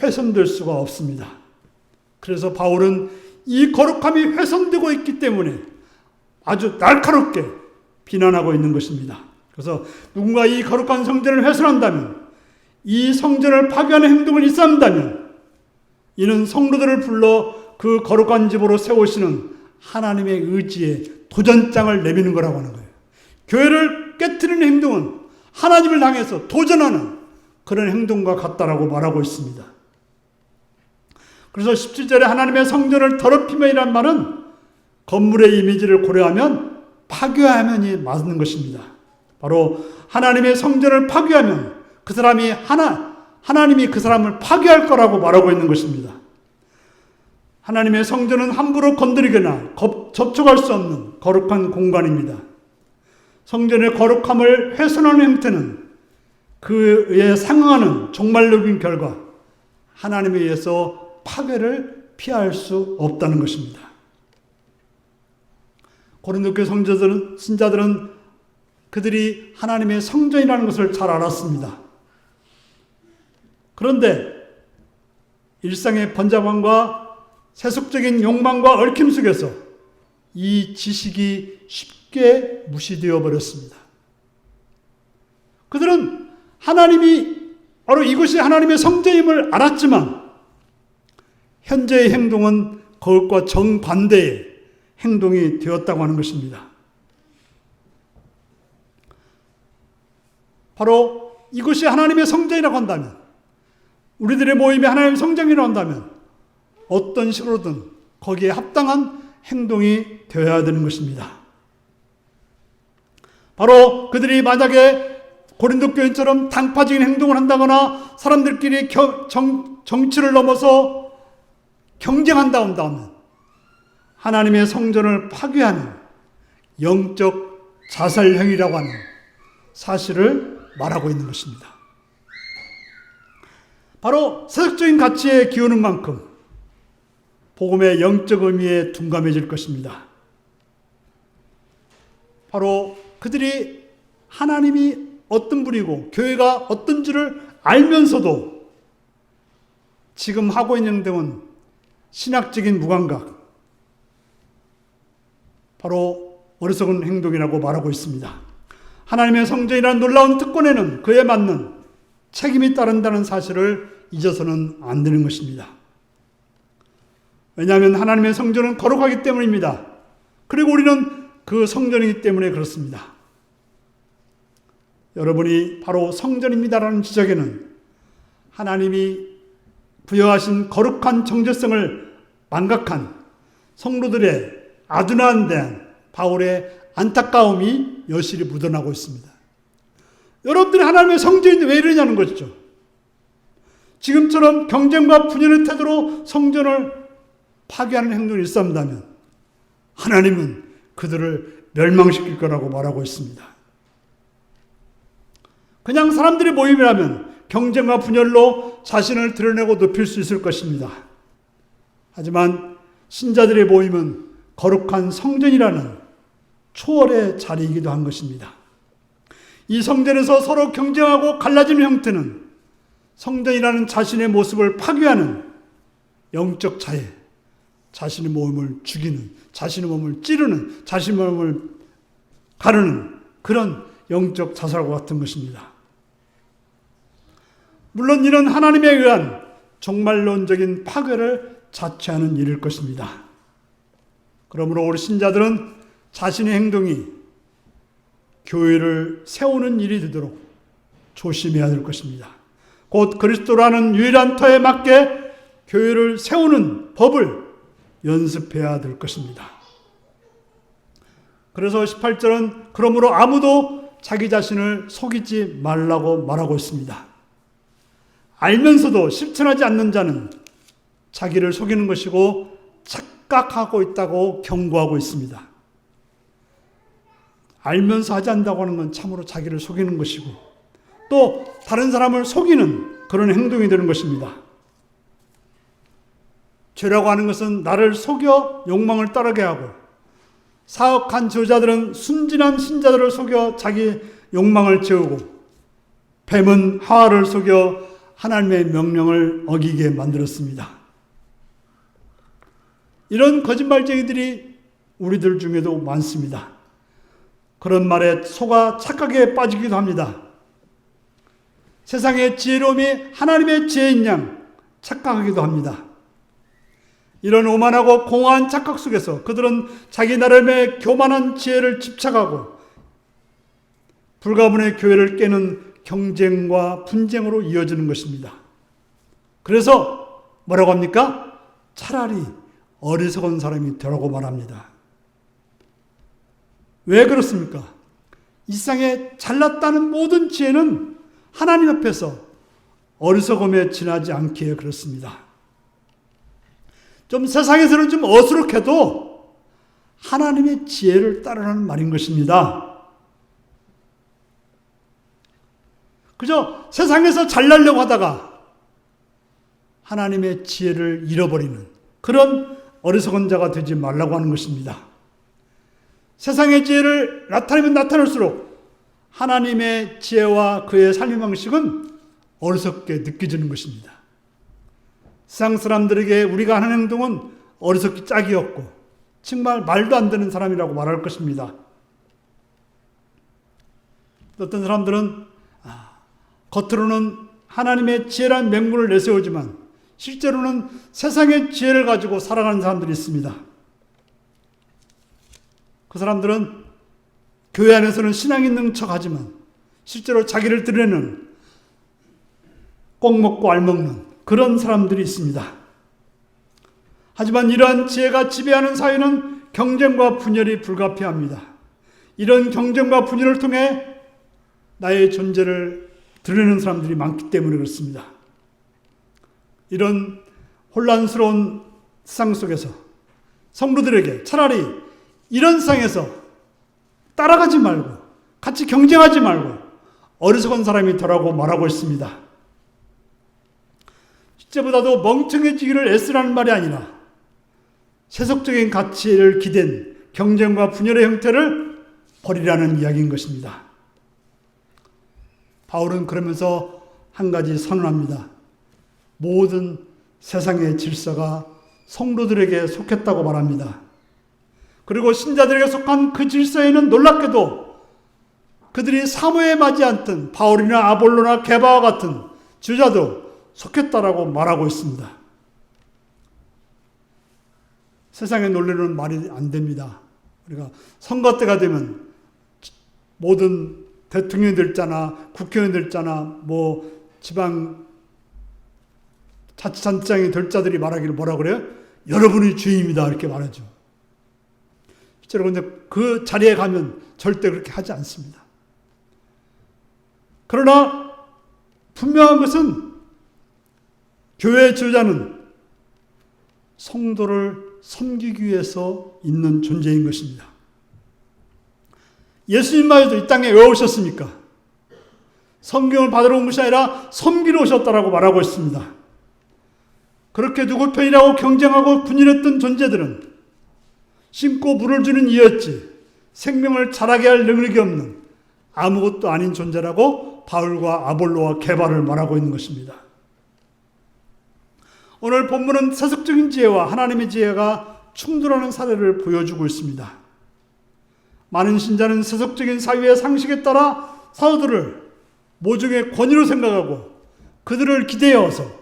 훼손될 수가 없습니다. 그래서 바울은 이 거룩함이 훼손되고 있기 때문에 아주 날카롭게 비난하고 있는 것입니다. 그래서 누군가 이 거룩한 성전을 훼손한다면, 이 성전을 파괴하는 행동을 일삼는다면 이는 성도들을 불러 그 거룩한 집으로 세우시는 하나님의 의지에 도전장을 내미는 거라고 하는 거예요. 교회를 깨트리는 행동은 하나님을 향해서 도전하는 그런 행동과 같다라고 말하고 있습니다. 그래서 17절에 하나님의 성전을 더럽히면이란 말은 건물의 이미지를 고려하면 파괴하면이 맞는 것입니다. 바로 하나님의 성전을 파괴하면 그 사람이 하나님이 그 사람을 파괴할 거라고 말하고 있는 것입니다. 하나님의 성전은 함부로 건드리거나 접촉할 수 없는 거룩한 공간입니다. 성전의 거룩함을 훼손하는 형태는 그에 상응하는 종말적인 결과 하나님에 의해서 파괴를 피할 수 없다는 것입니다. 고린도 교회 신자들은 그들이 하나님의 성전이라는 것을 잘 알았습니다. 그런데 일상의 번잡함과 세속적인 욕망과 얽힘 속에서 이 지식이 쉽게 무시되어 버렸습니다. 그들은 하나님이 바로 이것이 하나님의 성전임을 알았지만 현재의 행동은 그것과 정반대의 행동이 되었다고 하는 것입니다. 바로 이것이 하나님의 성전이라고 한다면, 우리들의 모임이 하나님의 성전이라고 한다면 어떤 식으로든 거기에 합당한 행동이 되어야 되는 것입니다. 바로 그들이 만약에 고린도 교인처럼 당파적인 행동을 한다거나 사람들끼리 정치를 넘어서 경쟁한다 한다면 하나님의 성전을 파괴하는 영적 자살행위라고 하는 사실을 말하고 있는 것입니다. 바로 세속적인 가치에 기우는 만큼 복음의 영적 의미에 둔감해질 것입니다. 바로 그들이 하나님이 어떤 분이고 교회가 어떤 줄을 알면서도 지금 하고 있는 행동은 신학적인 무감각, 바로 어리석은 행동이라고 말하고 있습니다. 하나님의 성전이라는 놀라운 특권에는 그에 맞는 책임이 따른다는 사실을 잊어서는 안 되는 것입니다. 왜냐하면 하나님의 성전은 거룩하기 때문입니다. 그리고 우리는 그 성전이기 때문에 그렇습니다. 여러분이 바로 성전입니다라는 지적에는 하나님이 부여하신 거룩한 정체성을 망각한 성도들의 아둔한 대한 바울의 안타까움이 여실히 묻어나고 있습니다. 여러분들이 하나님의 성전인데 왜 이러냐는 것이죠. 지금처럼 경쟁과 분열의 태도로 성전을 파괴하는 행동을 일삼는다면 하나님은 그들을 멸망시킬 거라고 말하고 있습니다. 그냥 사람들의 모임이라면 경쟁과 분열로 자신을 드러내고 높일 수 있을 것입니다. 하지만 신자들의 모임은 거룩한 성전이라는 초월의 자리이기도 한 것입니다. 이 성전에서 서로 경쟁하고 갈라지는 형태는 성전이라는 자신의 모습을 파괴하는 영적 자해, 자신의 몸을 죽이는, 자신의 몸을 찌르는, 자신의 몸을 가르는 그런 영적 자살과 같은 것입니다. 물론 이런 하나님에 의한 종말론적인 파괴를 자처하는 일일 것입니다. 그러므로 우리 신자들은 자신의 행동이 교회를 세우는 일이 되도록 조심해야 될 것입니다. 곧 그리스도라는 유일한 터에 맞게 교회를 세우는 법을 연습해야 될 것입니다. 그래서 18절은 그러므로 아무도 자기 자신을 속이지 말라고 말하고 있습니다. 알면서도 실천하지 않는 자는 자기를 속이는 것이고 착각하고 있다고 경고하고 있습니다. 알면서 하지 않는다고 하는 건 참으로 자기를 속이는 것이고 또 다른 사람을 속이는 그런 행동이 되는 것입니다. 죄라고 하는 것은 나를 속여 욕망을 따르게 하고 사악한 지도자들은 순진한 신자들을 속여 자기 욕망을 채우고 뱀은 하와를 속여 하나님의 명령을 어기게 만들었습니다. 이런 거짓말쟁이들이 우리들 중에도 많습니다. 그런 말에 속아 착각에 빠지기도 합니다. 세상의 지혜로움이 하나님의 지혜인 양 착각하기도 합니다. 이런 오만하고 공허한 착각 속에서 그들은 자기 나름의 교만한 지혜를 집착하고 불가분의 교회를 깨는 경쟁과 분쟁으로 이어지는 것입니다. 그래서 뭐라고 합니까? 차라리 어리석은 사람이 되라고 말합니다. 왜 그렇습니까? 이 세상에 잘났다는 모든 지혜는 하나님 앞에서 어리석음에 지나지 않기에 그렇습니다. 좀 세상에서는 좀 어수룩해도 하나님의 지혜를 따르라는 말인 것입니다. 그저 세상에서 잘나려고 하다가 하나님의 지혜를 잃어버리는 그런 어리석은 자가 되지 말라고 하는 것입니다. 세상의 지혜를 나타내면 나타날수록 하나님의 지혜와 그의 삶의 방식은 어리석게 느껴지는 것입니다. 세상 사람들에게 우리가 하는 행동은 어리석기 짝이었고 정말 말도 안 되는 사람이라고 말할 것입니다. 어떤 사람들은 겉으로는 하나님의 지혜란 맹문을 내세우지만 실제로는 세상의 지혜를 가지고 살아가는 사람들이 있습니다. 그 사람들은 교회 안에서는 신앙 있는 척하지만 실제로 자기를 드러내는 꼭 먹고 알 먹는 그런 사람들이 있습니다. 하지만 이러한 지혜가 지배하는 사회는 경쟁과 분열이 불가피합니다. 이런 경쟁과 분열을 통해 나의 존재를 드러내는 사람들이 많기 때문에 그렇습니다. 이런 혼란스러운 세상 속에서 성도들에게 차라리 이런 세상에서 따라가지 말고 같이 경쟁하지 말고 어리석은 사람이 되라고 말하고 있습니다. 실제보다도 멍청해지기를 애쓰라는 말이 아니라 세속적인 가치를 기댄 경쟁과 분열의 형태를 버리라는 이야기인 것입니다. 바울은 그러면서 한 가지 선언합니다. 모든 세상의 질서가 성도들에게 속했다고 말합니다. 그리고 신자들에게 속한 그 질서에는 놀랍게도 그들이 사모에 맞지 않던 바울이나 아볼로나 게바와 같은 지도자도 속했다라고 말하고 있습니다. 세상의 논리로는 말이 안 됩니다. 우리가 선거 때가 되면 모든 대통령이 될자나 국회의원이 될자나 뭐 지방 자치단체장이 될 자들이 말하기를 뭐라 그래요? 여러분이 주인입니다. 이렇게 말하죠. 실제로 근데 그 자리에 가면 절대 그렇게 하지 않습니다. 그러나 분명한 것은 교회의 지도자는 성도를 섬기기 위해서 있는 존재인 것입니다. 예수님마저도 이 땅에 왜 오셨습니까? 성경을 받으러 온 것이 아니라 섬기러 오셨다라고 말하고 있습니다. 그렇게 누구 편이라고 경쟁하고 분열했던 존재들은 심고 물을 주는 이였지 생명을 자라게 할 능력이 없는 아무것도 아닌 존재라고 바울과 아볼로와 게바를 말하고 있는 것입니다. 오늘 본문은 세속적인 지혜와 하나님의 지혜가 충돌하는 사례를 보여주고 있습니다. 많은 신자는 세속적인 사회의 상식에 따라 사도들을 모종의 권위로 생각하고 그들을 기대어서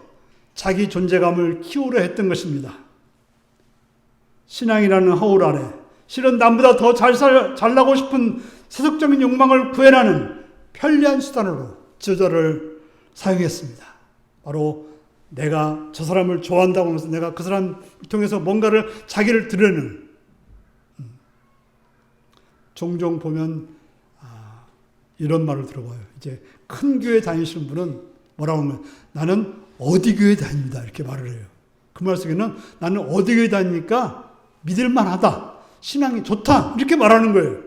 자기 존재감을 키우려 했던 것입니다. 신앙이라는 허울 아래 실은 남보다 더 잘나고 싶은 세속적인 욕망을 구현하는 편리한 수단으로 지도자를 사용했습니다. 바로 내가 저 사람을 좋아한다고 하면서 내가 그 사람을 통해서 뭔가를 자기를 드러내는, 종종 보면 이런 말을 들어봐요. 이제 큰 교회 다니시는 분은 뭐라고 하면 나는 어디 교회 다닙니다 이렇게 말을 해요. 그 말 속에는 나는 어디 교회 다니니까 믿을만하다, 신앙이 좋다 이렇게 말하는 거예요.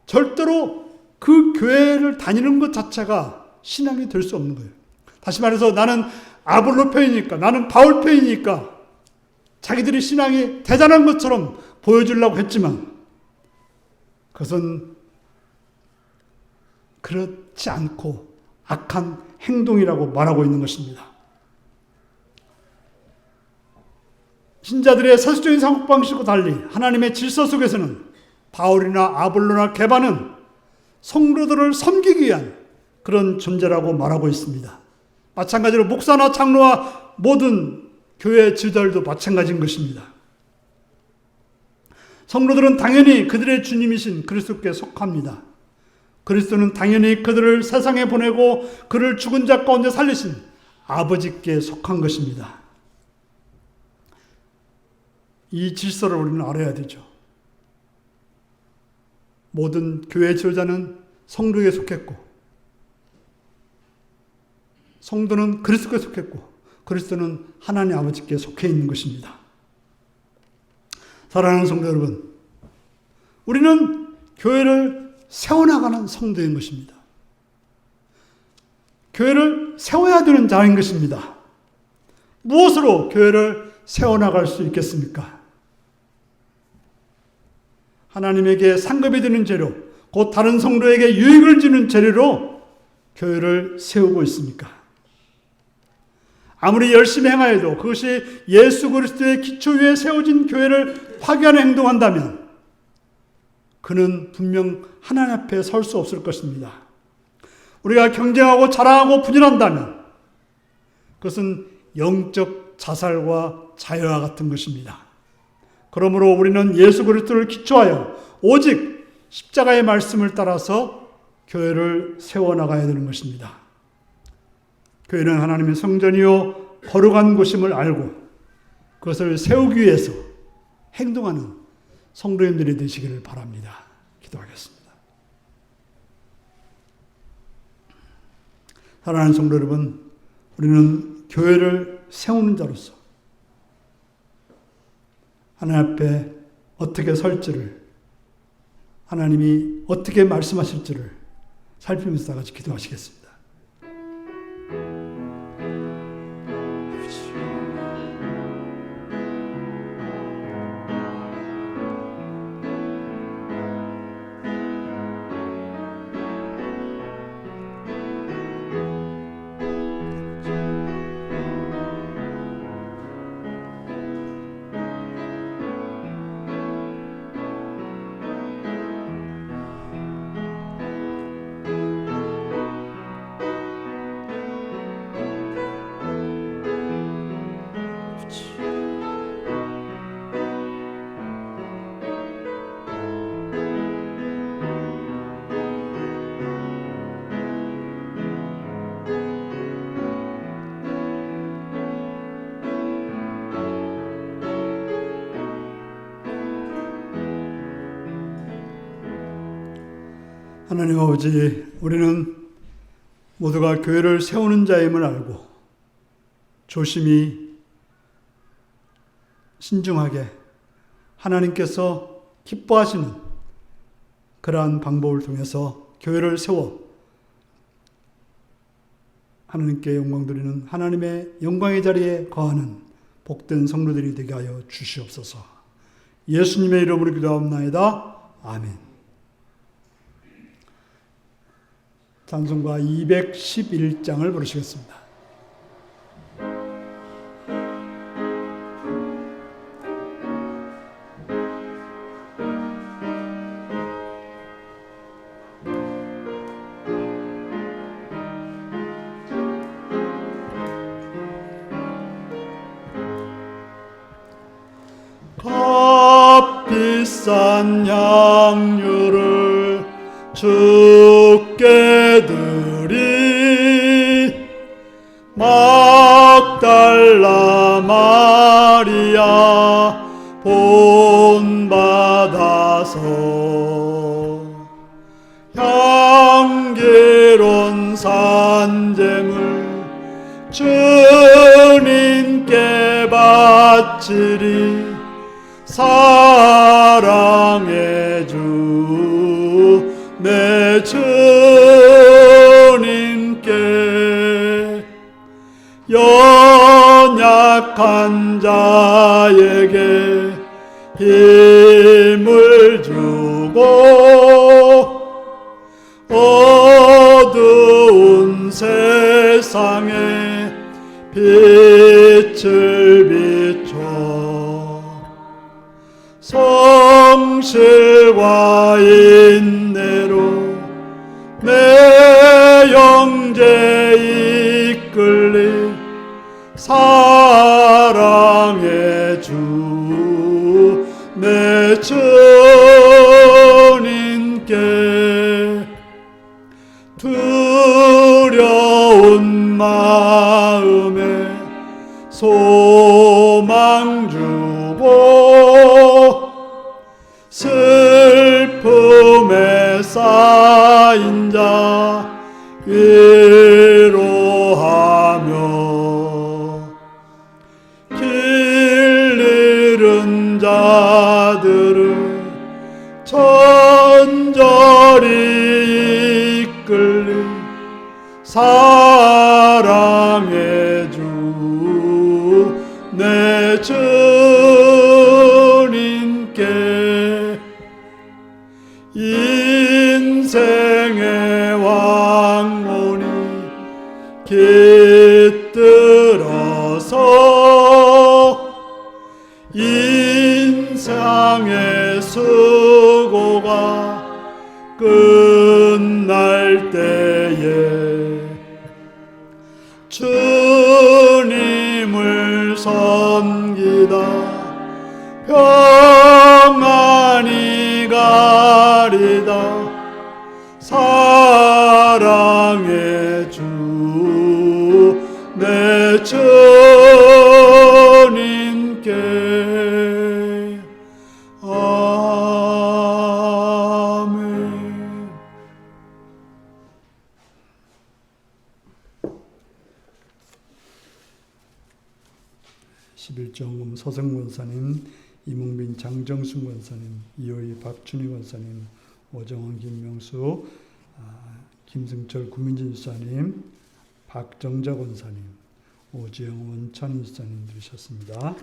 절대로 그 교회를 다니는 것 자체가 신앙이 될 수 없는 거예요. 다시 말해서 나는 아볼로 편이니까, 나는 바울 편이니까 자기들이 신앙이 대단한 것처럼 보여주려고 했지만 그것은 그렇지 않고 악한 행동이라고 말하고 있는 것입니다. 신자들의 세속적인 사고방식과 달리 하나님의 질서 속에서는 바울이나 아볼로나 게바는 성도들을 섬기기 위한 그런 존재라고 말하고 있습니다. 마찬가지로 목사나 장로와 모든 교회 지도자들도 마찬가지인 것입니다. 성도들은 당연히 그들의 주님이신 그리스도께 속합니다. 그리스도는 당연히 그들을 세상에 보내고 그를 죽은 자 가운데 살리신 아버지께 속한 것입니다. 이 질서를 우리는 알아야 되죠. 모든 교회 지도자는 성도에게 속했고 성도는 그리스도께 속했고 그리스도는 하나님 아버지께 속해 있는 것입니다. 사랑하는 성도 여러분, 우리는 교회를 세워나가는 성도인 것입니다. 교회를 세워야 되는 자인 것입니다. 무엇으로 교회를 세워나갈 수 있겠습니까? 하나님에게 상급이 되는 재료, 곧 다른 성도에게 유익을 주는 재료로 교회를 세우고 있습니까? 아무리 열심히 행하여도 그것이 예수 그리스도의 기초 위에 세워진 교회를 파괴하는 행동한다면 그는 분명 하나님 앞에 설 수 없을 것입니다. 우리가 경쟁하고 자랑하고 분열한다면 그것은 영적 자살과 자유와 같은 것입니다. 그러므로 우리는 예수 그리스도를 기초하여 오직 십자가의 말씀을 따라서 교회를 세워나가야 되는 것입니다. 교회는 하나님의 성전이요 거룩한 곳임을 알고 그것을 세우기 위해서 행동하는 성도님들이 되시기를 바랍니다. 기도하겠습니다. 사랑하는 성도 여러분, 우리는 교회를 세우는 자로서 하나님 앞에 어떻게 설지를, 하나님이 어떻게 말씀하실지를 살피면서 다 같이 기도하시겠습니다. 하나님 아버지, 우리는 모두가 교회를 세우는 자임을 알고 조심히 신중하게 하나님께서 기뻐하시는 그러한 방법을 통해서 교회를 세워 하나님께 영광 드리는 하나님의 영광의 자리에 거하는 복된 성도들이 되게 하여 주시옵소서. 예수님의 이름으로 기도하옵나이다. 아멘. 찬송가 211장을 부르시겠습니다. 향유를 주께 드리 막달라 마리아 본받아서 향기로운 산재물 주님께 바치리 사랑의 주 내 주님께 연약한 자에게 힘을 주고 어두운 세상에 빛을 비춰 성실과 인내로 내 영제 이끌리 사랑의 주 내 주님께 두려운 마음에 소망 주고 슬픔에 쌓인 자 위로하며 길 잃은 자들을 천절히 이끌리 사랑의 주 내 주님께 인생의 왕문이 깃들어서 인생의 수고가 끝날 때에 주님을 섬기다 평안히 가리다 사랑의 주 내 주님께 아멘. 11정금 서성 권사님, 이몽빈 장정순 권사님, 이호희 박춘희 권사님, 오정원 김명수, 김승철 구민진 집사님, 박정자 권사님, 오지영 원찬 집사님 들으셨습니다.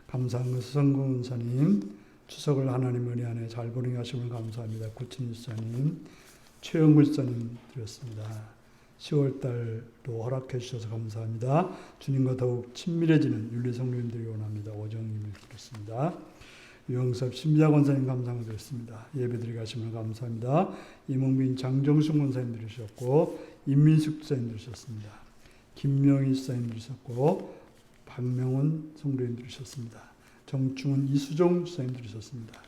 감사한 것 서성근 권사님, 추석을 하나님 은혜 안에 잘 보내게 하심을 감사합니다. 구친 집사님, 최영구 집사님 드렸습니다. 10월달도 허락해 주셔서 감사합니다. 주님과 더욱 친밀해지는 윤리 성도님들이 원합니다. 오정님을 드렸습니다. 유영섭 신비자 권사님 감사를 드렸습니다. 예배드리게 하심을 감사합니다. 이몽빈 장정순 권사님 들으셨고 임민숙 집사님 들으셨습니다. 김명희 집사님 들으셨고 박명훈 성도님 들으셨습니다. 정충은 이수종 집사님 들으셨습니다.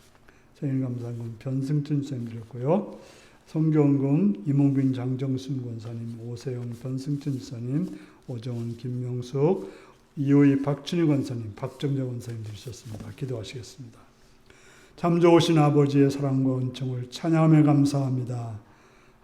생일 감사한 건 변승춘 집사님 드렸고요. 성경금 이몽빈 장정순 권사님, 오세영 변승춘 집사님, 오정원 김명숙, 이호희 박춘희 권사님, 박정자 권사님 들으셨습니다. 기도하시겠습니다. 참 좋으신 아버지의 사랑과 은총을 찬양하며 감사합니다.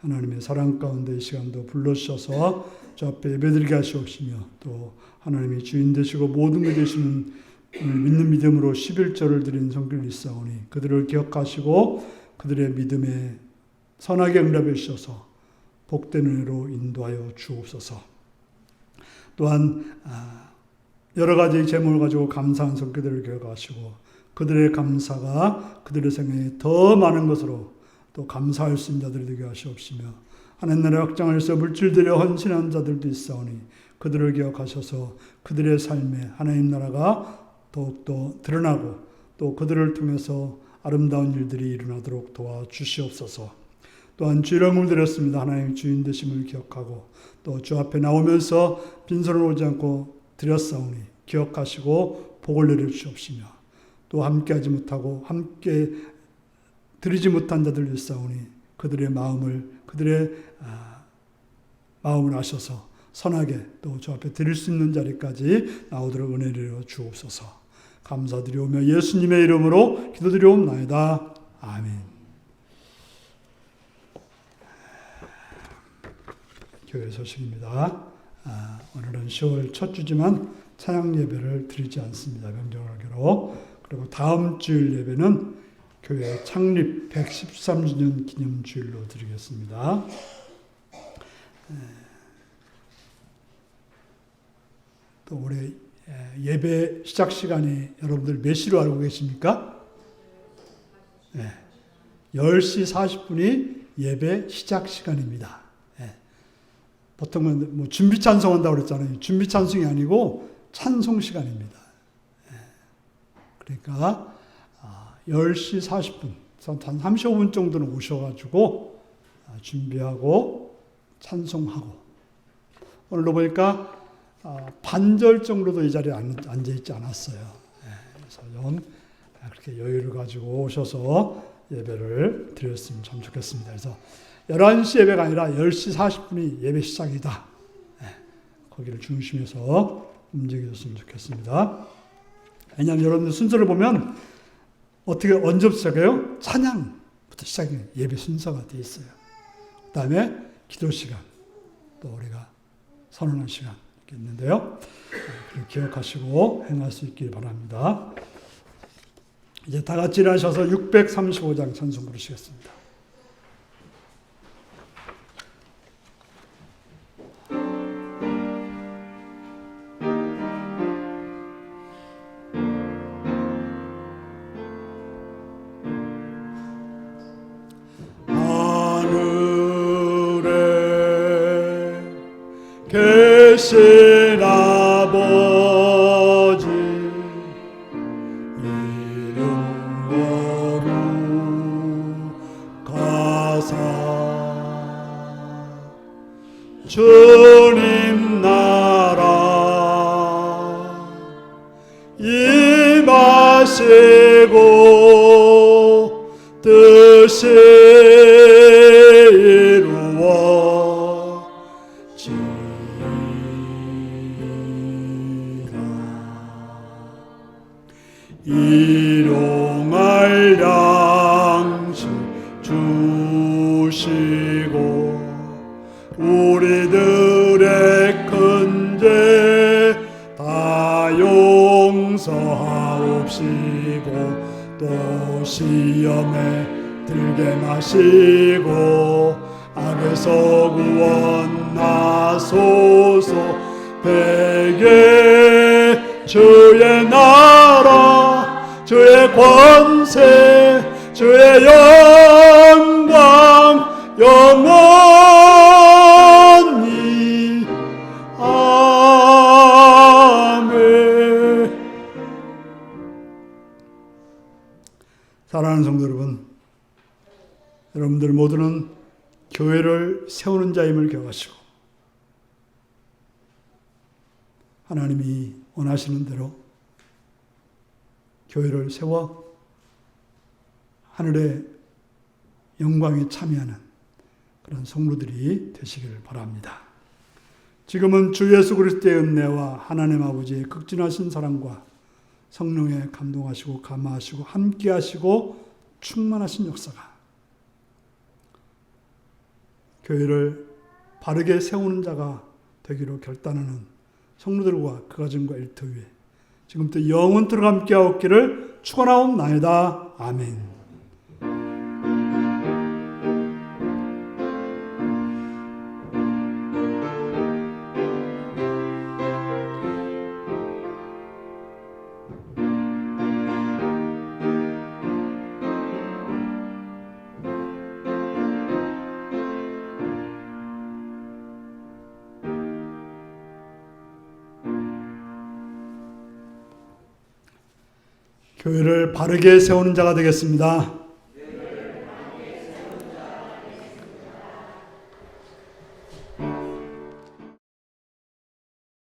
하나님의 사랑 가운데 이 시간도 불러주셔서 저 앞에 예배드리게 하시옵시며 또 하나님이 주인 되시고 모든 것 되시는 믿는 믿음으로 11절을 드린 성길 있사오니 그들을 기억하시고 그들의 믿음에 선하게 응답해 주셔서 복된 은혜로 인도하여 주옵소서. 또한 여러 가지 제목을 가지고 감사한 성교들을 기억하시고 그들의 감사가 그들의 생애에 더 많은 것으로 또 감사할 수 있는 자들이 되게 하시옵시며 하나님 나라의 확장을 위해서 물질들여 헌신한 자들도 있사오니 그들을 기억하셔서 그들의 삶에 하나님 나라가 더욱더 드러나고 또 그들을 통해서 아름다운 일들이 일어나도록 도와주시옵소서. 또한 주일을 드렸습니다. 하나님 주인 되심을 기억하고 또 주 앞에 나오면서 빈손을 오지 않고 드렸사오니 기억하시고 복을 내려주시옵시며 또 함께하지 못하고 함께 드리지 못한 자들 있사오니 그들의 마음을 아셔서 선하게 또 주 앞에 드릴 수 있는 자리까지 나오도록 은혜를 주옵소서. 감사드리오며 예수님의 이름으로 기도드리옵나이다. 아멘. 교회 소식입니다. 오늘은 10월 첫 주지만 찬양 예배를 드리지 않습니다. 명절하기로. 그리고 다음 주일 예배는 교회 창립 113주년 기념주일로 드리겠습니다. 또 올해 예배 시작 시간이 여러분들 몇 시로 알고 계십니까? 10시 40분이 예배 시작 시간입니다. 보통은 뭐 준비 찬송한다고 그랬잖아요. 준비 찬송이 아니고 찬송 시간입니다. 그러니까 10시 40분, 한 35분 정도는 오셔가지고 준비하고 찬송하고, 오늘도 보니까 반절 정도도 이 자리에 앉아있지 않았어요. 그래서 좀 그렇게 여유를 가지고 오셔서 예배를 드렸으면 참 좋겠습니다. 그래서 11시 예배가 아니라 10시 40분이 예배 시작이다. 거기를 중심에서 움직여줬으면 좋겠습니다. 왜냐하면 여러분들 순서를 보면 언제부터 시작해요? 찬양부터 시작해요. 예배 순서가 되어 있어요. 그 다음에 기도 시간, 또 우리가 선언하는 시간 이렇게 있는데요. 그걸 기억하시고 행할 수 있길 바랍니다. 이제 다 같이 일어나셔서 635장 찬송 부르시겠습니다. 계신 아버지 이름 거룩하사 주님 나라 임하시고 뜻이 일용할 양식 주시고 우리들의 큰 죄 다 용서하옵시고 또 시험에 들게 마시고 악에서 구원하소서. 베개 주의 나라 주의 권세 주의 영광 영원히 아멘. 사랑하는 성도 여러분, 여러분들 모두는 교회를 세우는 자임을 기억하시고 하나님이 원하시는 대로 교회를 세워 하늘의 영광에 참여하는 그런 성도들이 되시기를 바랍니다. 지금은 주 예수 그리스도의 은혜와 하나님 아버지의 극진하신 사랑과 성령에 감동하시고 감화하시고 함께하시고 충만하신 역사가 교회를 바르게 세우는 자가 되기로 결단하는 성도들과 그 가정과 일터 위에 지금부터 영원토록 함께하옵기를 축원하옵나이다. 아멘. 교회를 바르게 세우는 자가 되겠습니다.